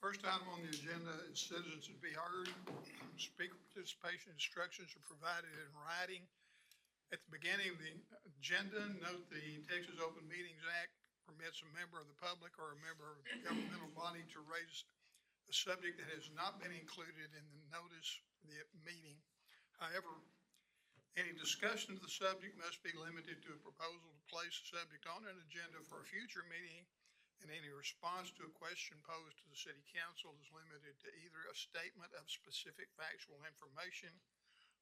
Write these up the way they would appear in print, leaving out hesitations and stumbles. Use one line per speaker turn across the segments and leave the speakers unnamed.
First item on the agenda is citizens to be heard. Speaker participation instructions are provided in writing. At the beginning of the agenda, note the Texas Open Meetings Act permits a member of the public or a member of a governmental body to raise a subject that has not been included in the notice of the meeting. However, any discussion of the subject must be limited to a proposal to place the subject on an agenda for a future meeting, and any response to a question posed to the city council is limited to either a statement of specific factual information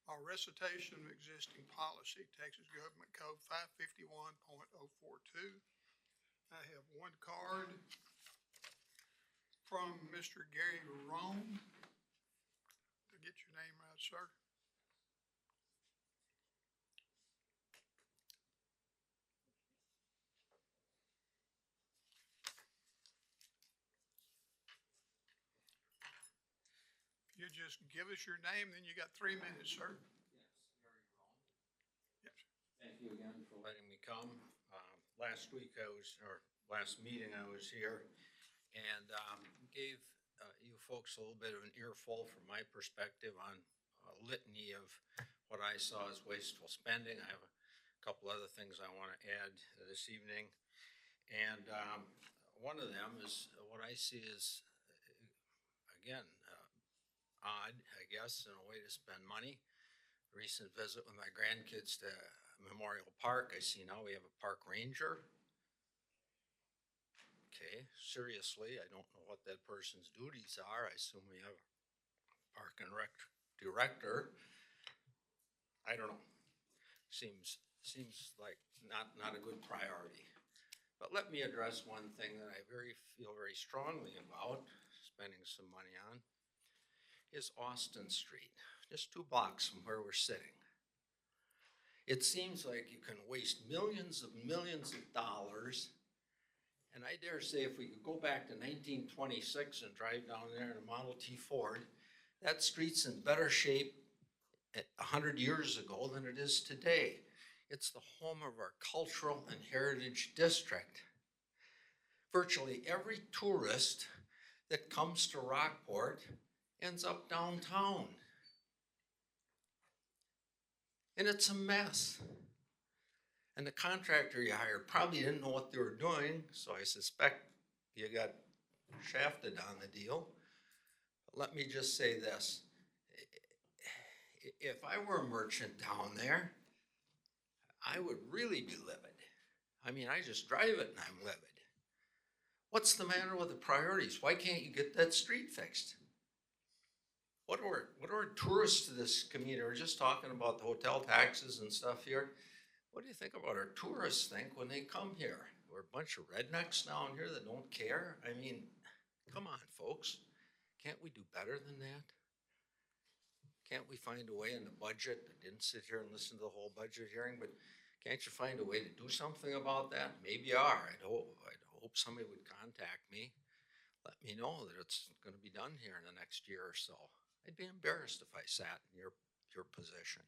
or recitation of existing policy, Texas Government Code 551.042. I have one card from Mr. Gary Rezone. To get your name right, sir. You just give us your name, then you got 3 minutes, sir.
Yes, Gary Rezone.
Yes.
Thank you again for letting me come. Last meeting I was here and gave you folks a little bit of an earful from my perspective on a litany of what I saw as wasteful spending. I have a couple other things I want to add this evening. And one of them is what I see as, again, odd, I guess, in a way to spend money. A recent visit with my grandkids to Memorial Park, I see now we have a park ranger. Okay, seriously, I don't know what that person's duties are. I assume we have a park and rec director. I don't know. Seems like not a good priority. But let me address one thing that I feel very strongly about spending some money on. Is Austin Street, just 2 blocks from where we're sitting. It seems like you can waste millions of dollars, and I dare say if we could go back to 1926 and drive down there in a Model T Ford, that street's in better shape 100 years ago than it is today. It's the home of our cultural and heritage district. Virtually every tourist that comes to Rockport ends up downtown. And it's a mess. And the contractor you hired probably didn't know what they were doing, so I suspect you got shafted on the deal. But let me just say this. If I were a merchant down there, I would really be livid. I mean, I just drive it and I'm livid. What's the matter with the priorities? Why can't you get that street fixed? What are tourists to this community? We're just talking about the hotel taxes and stuff here. What do you think about our tourists think when they come here? We're a bunch of rednecks down here that don't care. I mean, come on, folks. Can't we do better than that? Can't we find a way in the budget? I didn't sit here and listen to the whole budget hearing, but can't you find a way to do something about that? Maybe you are. I'd hope somebody would contact me. Let me know that it's going to be done here in the next year or so. I'd be embarrassed if I sat in your position.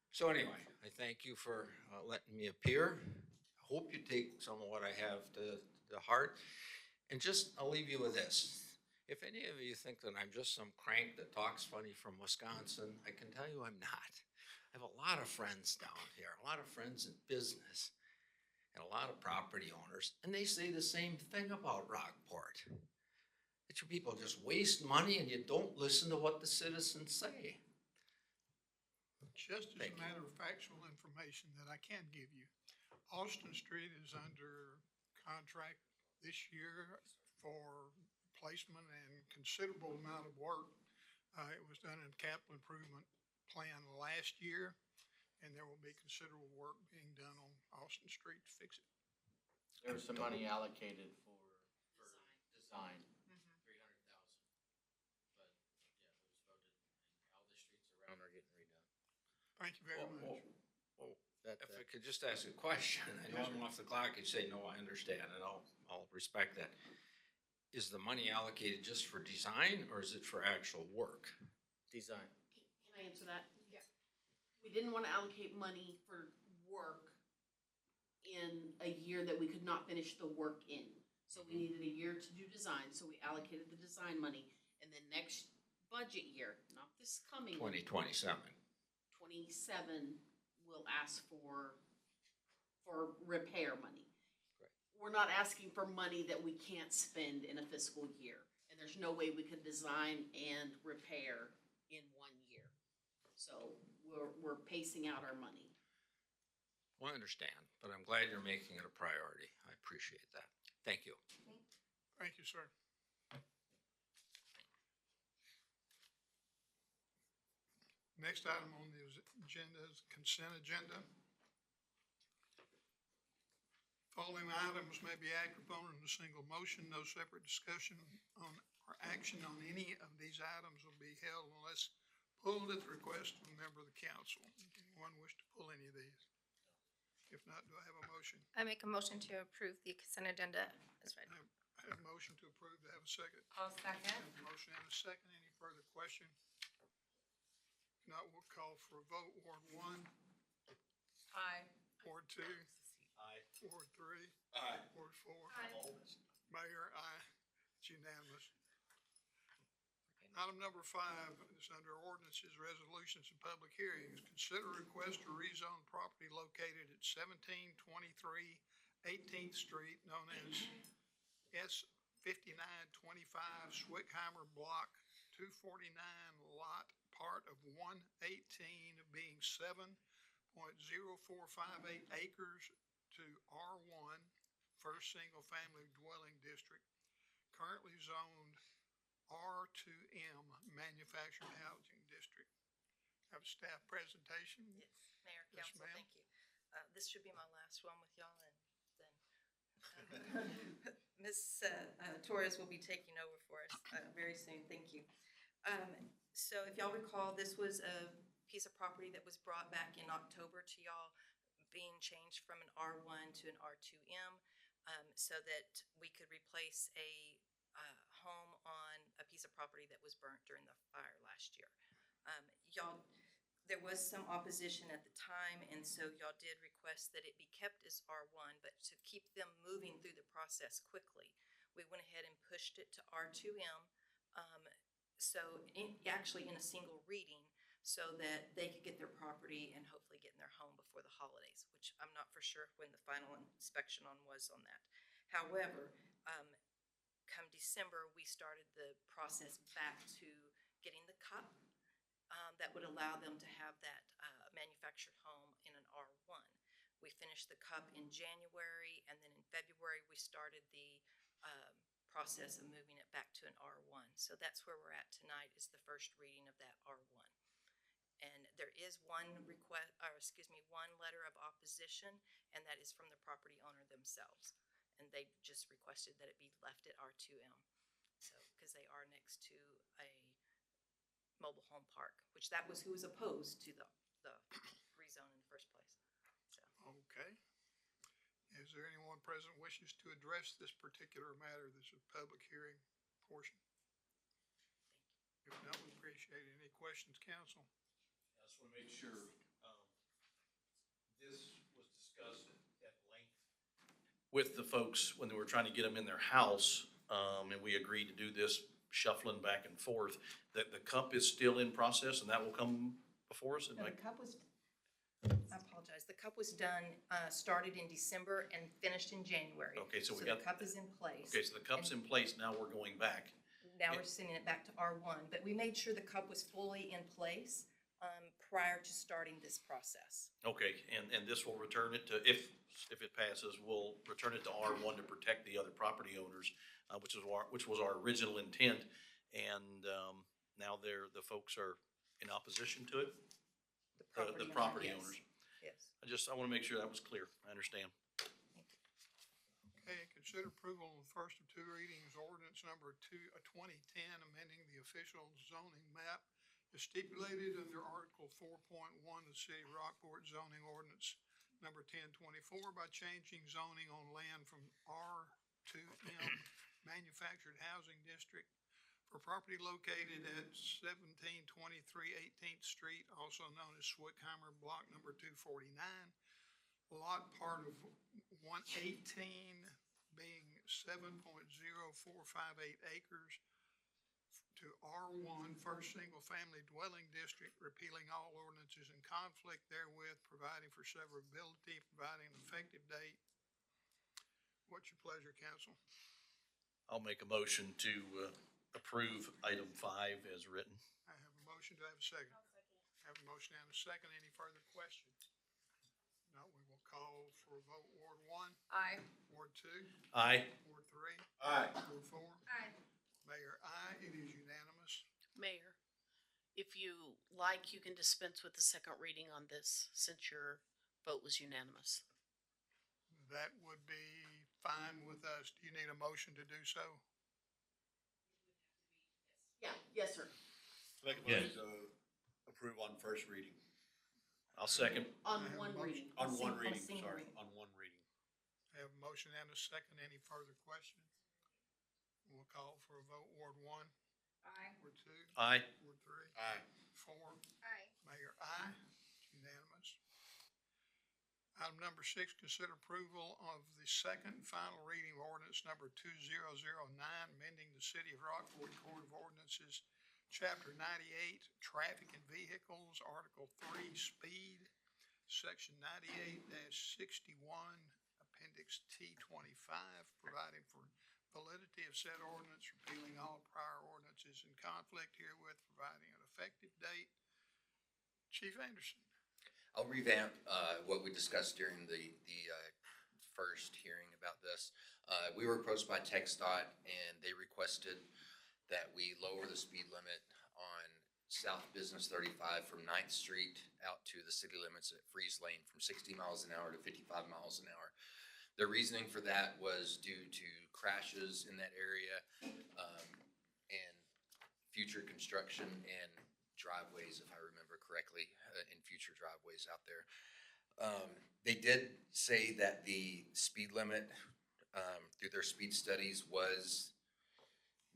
So anyway, I thank you for letting me appear. I hope you take some of what I have to heart. And I'll leave you with this. If any of you think that I'm just some crank that talks funny from Wisconsin, I can tell you I'm not. I have a lot of friends down here, a lot of friends in business, and a lot of property owners, and they say the same thing about Rockport. That you people just waste money and you don't listen to what the citizens say.
Just as a matter of factual information that I can give you, Austin Street is under contract this year for placement and considerable amount of work. It was done in capital improvement plan last year, and there will be considerable work being done on Austin Street to fix it.
There was some money allocated for design. 300,000. But yeah, it was voted, and all the streets around are getting redone.
Thank you very much.
If I could just ask a question, I know I'm off the clock, you say, no, I understand, and I'll respect that. Is the money allocated just for design, or is it for actual work?
Design.
Can I answer that? Yeah. We didn't want to allocate money for work in a year that we could not finish the work in. So we needed a year to do design, so we allocated the design money. And then next budget year, not this coming one,
2027.
27, we'll ask for repair money.
Right.
We're not asking for money that we can't spend in a fiscal year. And there's no way we could design and repair in 1 year. So we're pacing out our money.
Well, I understand, but I'm glad you're making it a priority. I appreciate that. Thank you.
Thank you, sir. Next item on the agenda is consent agenda. Following items may be acted upon in a single motion. No separate discussion on or action on any of these items will be held unless pulled at the request of a member of the council. Anyone wish to pull any of these? If not, do I have a motion?
I make a motion to approve the consent agenda as read.
I have a motion to approve. Do I have a second?
I'll second.
I have a motion and a second. Any further question? If not, we'll call for a vote. Ward 1,
Aye.
Ward 2,
Aye.
Ward 3,
Aye.
Ward 4.
Aye.
Mayor, aye. It's unanimous. Item number 5 is under ordinances, resolutions, and public hearings. Consider request to rezone property located at 1723 18th Street, known as S5925 Swickheimer BLK 249, lot part of 118, being 7.0458 acres to R1, first single-family dwelling district, currently zoned R2M Manufactured Housing District. Have a staff presentation.
Yes, Mayor,
Yes,
Council,
ma'am.
thank you. This should be my last one with y'all, and then Ms. Torres will be taking over for us very soon. Thank you. So if y'all recall, this was a piece of property that was brought back in October to y'all, being changed from an R1 to an R2M, so that we could replace a home on a piece of property that was burnt during the fire last year. Y'all, there was some opposition at the time, and so y'all did request that it be kept as R1, but to keep them moving through the process quickly, we went ahead and pushed it to R2M, actually in a single reading, so that they could get their property and hopefully get in their home before the holidays, which I'm not for sure when the final inspection was on that. However, come December, we started the process back to getting the cup that would allow them to have that manufactured home in an R1. We finished the cup in January, and then in February, we started the process of moving it back to an R1. So that's where we're at tonight, is the first reading of that R1. And there is one letter of opposition, and that is from the property owner themselves. And they just requested that it be left at R2M. So, because they are next to a mobile home park, which that was who was opposed to the rezone in the first place. So,
Okay. Is there anyone present wishes to address this particular matter? This is a public hearing portion. If not, we appreciate it. Any questions, council?
I just want to make sure, this was discussed at length with the folks when they were trying to get them in their house, and we agreed to do this shuffling back and forth, that the cup is still in process and that will come before us?
no, the cup was, I apologize, the cup was done, started in December and finished in January.
Okay, so we
the
got,
cup is in place.
okay, so the cup's in place, now we're going back.
Now we're sending it back to R1, but we made sure the cup was fully in place prior to starting this process.
Okay, and this will return it to, if it passes, we'll return it to R1 to protect the other property owners, which was our original intent, and now the folks are in opposition to it, the property
yes.
owners.
Yes.
I want to make sure that was clear, I understand.
Okay, consider approval of the first of two readings, ordinance number 2010, amending the official zoning map as stipulated under Article 4.1 of the City of Rockport zoning ordinance number 1024 by changing zoning on land from R2M Manufactured Housing District for property located at 1723 18th Street, also known as Swickheimer Block number 249, lot part of 118, being 7.0458 acres to R1 First Single Family Dwelling District, repealing all ordinances in conflict therewith, providing for severability, providing an effective date. What's your pleasure, council?
I'll make a motion to approve item 5 as written.
I have a motion. Do I have a second? I have a motion and a second. Any further questions? No, we will call for a vote. Ward 1,
Aye.
Ward 2,
Aye.
Ward 3.
Aye.
Ward 4.
Aye.
Mayor, aye. It is unanimous.
Mayor, if you like, you can dispense with the second reading on this, since your vote was unanimous.
That would be fine with us. Do you need a motion to do so?
Yeah, yes, sir.
Make a motion to approve on first reading.
I'll second.
On
I have a
one
motion.
reading.
On
On
one
sing- on
reading,
single
sorry,
reading.
on one reading.
I have a motion and a second. Any further questions? We'll call for a vote. Ward 1,
Aye.
Ward 2,
Aye.
Ward 3.
Aye.
4.
Aye.
Mayor, aye. It's unanimous. Item number 6, consider approval of the second and final reading of ordinance number 2009, amending the City of Rockport Code of Ordinances, Chapter 98, Traffic and Vehicles, Article 3, Speed, Section 98-61, Appendix T-25, providing for validity of said ordinance, repealing all prior ordinances in conflict herewith, providing an effective date. Chief Anderson.
I'll revamp what we discussed during the first hearing about this. We were approached by TxDOT, and they requested that we lower the speed limit on South Business 35 from 9th Street out to the city limits at Freeze Lane from 60 miles an hour to 55 miles an hour. The reasoning for that was due to crashes in that area and future construction and driveways, if I remember correctly, in future driveways out there. They did say that the speed limit through their speed studies was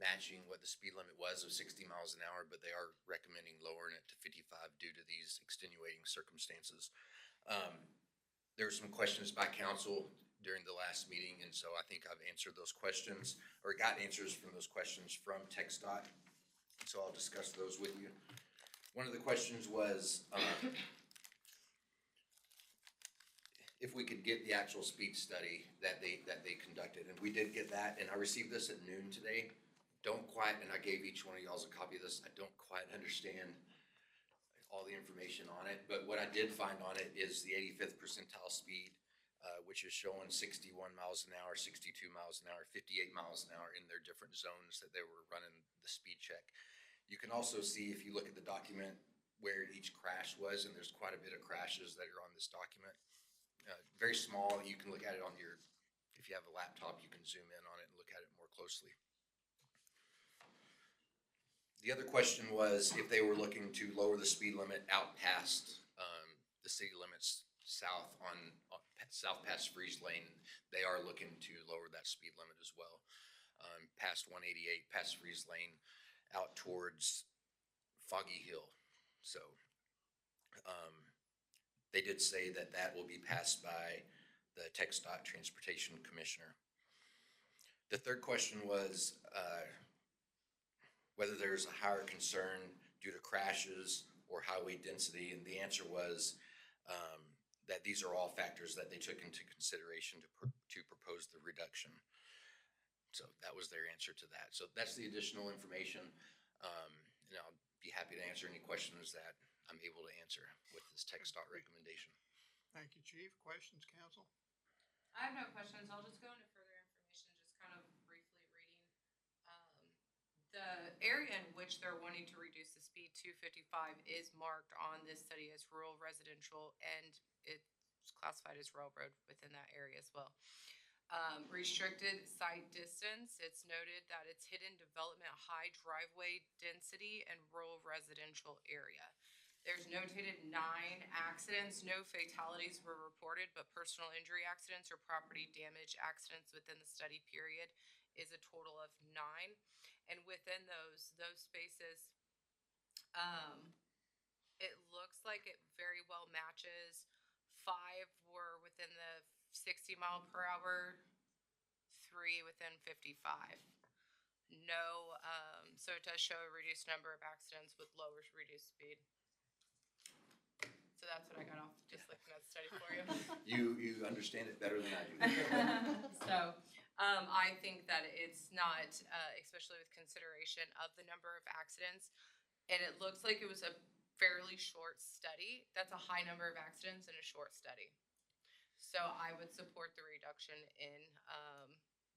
matching what the speed limit was of 60 miles an hour, but they are recommending lowering it to 55 due to these extenuating circumstances. There were some questions by council during the last meeting, and so I think I've answered those questions, or got answers from those questions from TxDOT. So I'll discuss those with you. One of the questions was if we could get the actual speed study that they conducted, and we did get that, and I received this at noon today. Don't quite, and I gave each one of y'all a copy of this, I don't quite understand all the information on it, but what I did find on it is the 85th percentile speed, which is showing 61 miles an hour, 62 miles an hour, 58 miles an hour in their different zones that they were running the speed check. You can also see, if you look at the document, where each crash was, and there's quite a bit of crashes that are on this document. Very small, you can look at it on your, if you have a laptop, you can zoom in on it and look at it more closely. The other question was if they were looking to lower the speed limit out past the city limits south south past Freeze Lane. They are looking to lower that speed limit as well, past 188, past Freeze Lane, out towards Foggy Hill. So they did say that that will be passed by the TxDOT Transportation Commissioner. The third question was whether there's a higher concern due to crashes or highway density, and the answer was that these are all factors that they took into consideration to propose the reduction. So that was their answer to that. So that's the additional information, and I'll be happy to answer any questions that I'm able to answer with this TxDOT recommendation.
Thank you, Chief. Questions, council?
I have no questions. I'll just go into further information, just kind of briefly reading. The area in which they're wanting to reduce the speed to 55 is marked on this study as rural residential, and it's classified as railroad within that area as well. Restricted site distance, it's noted that it's hidden development, high driveway density, and rural residential area. There's notated 9 accidents. No fatalities were reported, but personal injury accidents or property damage accidents within the study period is a total of 9. And within those spaces, it looks like it very well matches. 5 were within the 60 mile per hour, 3 within 55. No, so it does show a reduced number of accidents with lower reduced speed. So that's what I got off, just looking at the study for you.
You understand it better than I do.
So, I think that it's not, especially with consideration of the number of accidents, and it looks like it was a fairly short study. That's a high number of accidents in a short study. So I would support the reduction in,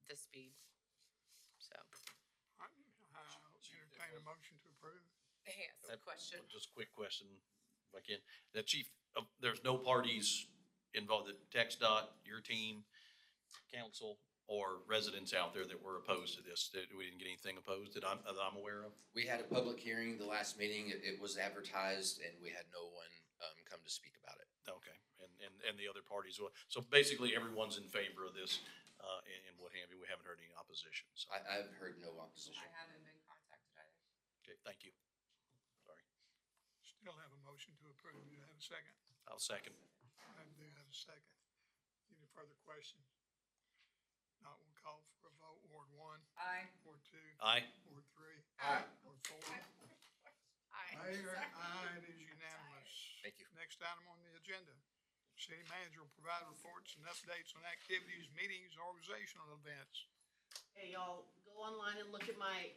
the speed. So,
Entertain a motion to approve.
yes, question.
Just a quick question, if I can. The chief, there's no parties involved, the TxDOT, your team, council, or residents out there that were opposed to this? That we didn't get anything opposed that I'm aware of?
We had a public hearing the last meeting. It was advertised and we had no one come to speak about it.
Okay, and the other parties, so basically everyone's in favor of this, and what have you. We haven't heard any opposition, so.
I've heard no opposition.
I haven't been contacted either.
Okay, thank you. Sorry.
Still have a motion to approve. Do you have a second?
I'll second.
I do have a second. Any further questions? Not, we'll call for a vote. Ward 1,
Aye.
Ward 2,
Aye.
Ward 3,
Aye.
Ward 4.
Aye.
Aye, it is unanimous.
Thank you.
Next item on the agenda. City manager will provide reports and updates on activities, meetings, organizational events.
Hey, y'all, go online and look at my,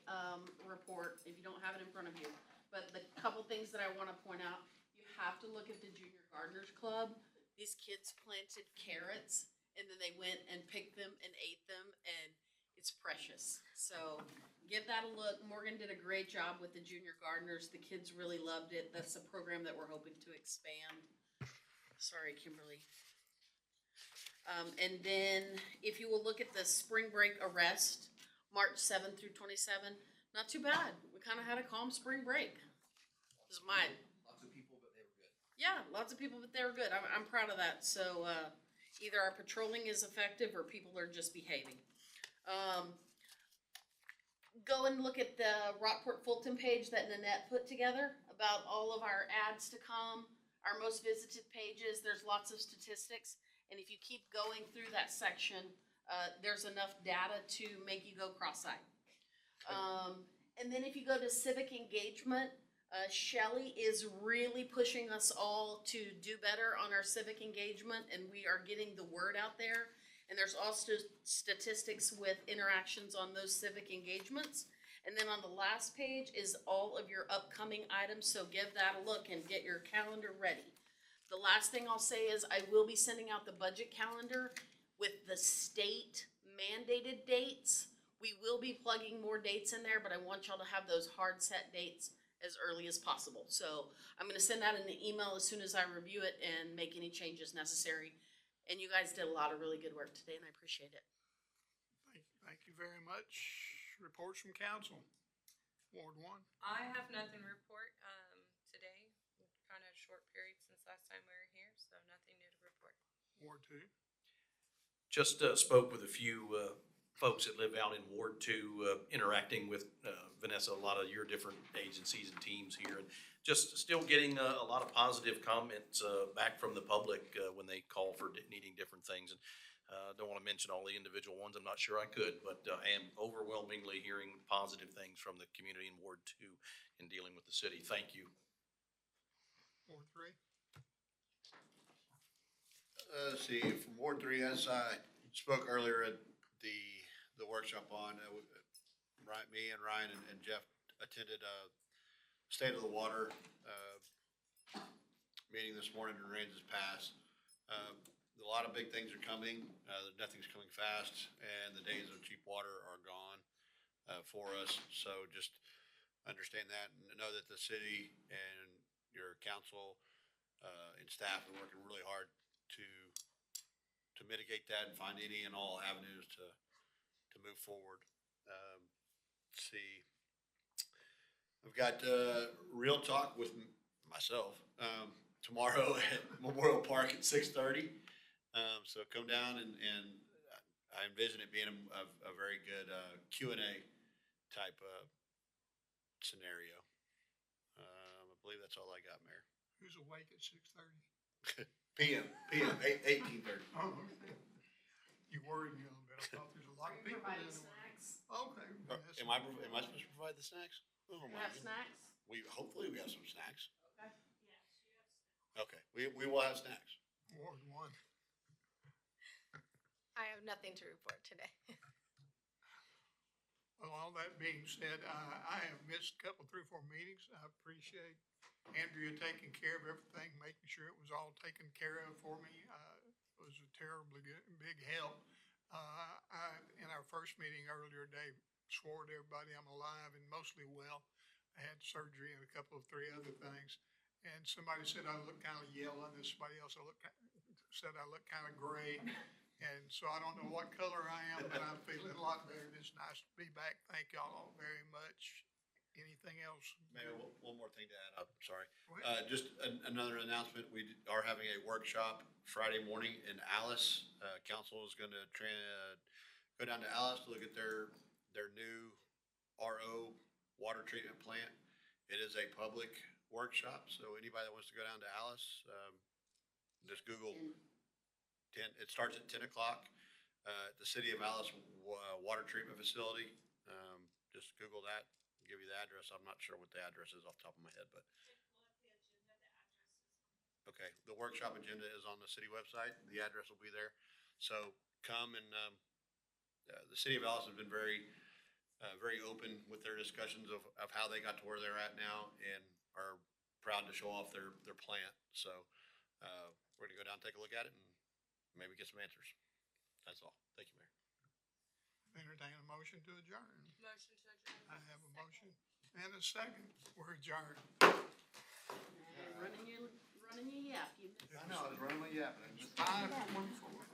report if you don't have it in front of you. But the couple things that I wanna point out, you have to look at the Junior Gardeners Club. These kids planted carrots and then they went and picked them and ate them, and it's precious. So give that a look. Morgan did a great job with the Junior Gardeners. The kids really loved it. That's a program that we're hoping to expand. Sorry, Kimberly. And then if you will look at the spring break arrest, March 7th through 27, not too bad. We kind of had a calm spring break. This is mine.
Lots of people, but they were good.
Yeah, lots of people, but they were good. I'm proud of that. So, either our patrolling is effective or people are just behaving. Go and look at the Rockport Fulton page that Nanette put together about all of our ads to come, our most visited pages. There's lots of statistics. And if you keep going through that section, there's enough data to make you go cross-eyed. And then if you go to civic engagement, Shelley is really pushing us all to do better on our civic engagement, and we are getting the word out there. And there's also statistics with interactions on those civic engagements. And then on the last page is all of your upcoming items, so give that a look and get your calendar ready. The last thing I'll say is I will be sending out the budget calendar with the state mandated dates. We will be plugging more dates in there, but I want y'all to have those hard set dates as early as possible. So I'm gonna send out an email as soon as I review it and make any changes necessary. And you guys did a lot of really good work today, and I appreciate it.
Thank you very much. Reports from council. Ward 1.
I have nothing to report, today. Kind of short period since last time we were here, so nothing new to report.
Ward 2.
Just spoke with a few folks that live out in Ward 2, interacting with Vanessa, a lot of your different agencies and teams here, and just still getting a lot of positive comments back from the public when they call for needing different things. And don't want to mention all the individual ones. I'm not sure I could, but I am overwhelmingly hearing positive things from the community in Ward 2 in dealing with the city. Thank you.
Ward 3.
Let's see, from Ward 3, as I spoke earlier at the workshop on, me and Ryan and Jeff attended State of the Water meeting this morning, and rains has passed. A lot of big things are coming. Nothing's coming fast, and the days of cheap water are gone for us. So just understand that and know that the city and your council and staff are working really hard to mitigate that and find any and all avenues to move forward. Let's see. I've got Real Talk with myself tomorrow at Memorial Park at 6:30. So come down and I envision it being a very good Q&A type scenario. I believe that's all I got, Mayor.
Who's awake at 6:30?
PM, 18:30.
Oh, okay. You worried me a little bit. I thought there's a lot of people
Providing
in.
snacks?
Okay. that's-
Am I supposed to provide the snacks? Oh,
You
my
have
goodness.
snacks?
Hopefully we have some snacks.
Okay.
Okay, we will have snacks.
Ward one.
I have nothing to report today.
Well, all that being said, I have missed a couple, 3 or 4 meetings. I appreciate Andrea taking care of everything, making sure it was all taken care of for me. It was a terribly good, big help. In our first meeting earlier today, swore to everybody I'm alive and mostly well. I had surgery and a couple of 3 other things. And somebody said I look kind of yellow, and somebody else said I look kind of gray. And so I don't know what color I am, but I'm feeling a lot better. It's nice to be back. Thank y'all all very much. Anything else?
Maybe one more thing to add, I'm sorry.
Go ahead.
Just another announcement, we are having a workshop Friday morning in Alice. Council is gonna go down to Alice to look at their new RO water treatment plant. It is a public workshop, so anybody that wants to go down to Alice, just Google it starts at 10 o'clock. The City of Alice Water Treatment Facility. Just Google that, give you the address. I'm not sure what the address is off the top of my head, but. Okay, the workshop agenda is on the city website. The address will be there. So come and, the City of Alice has been very open with their discussions of how they got to where they're at now and are proud to show off their plant. So, we're gonna go down and take a look at it and maybe get some answers. That's all. Thank you, Mayor.
Entertain a motion to adjourn.
Motion to adjourn.
I have a motion and a second. We're adjourned.
Running your yap. You missed
I know, I was running my yap, and I just.
5:14.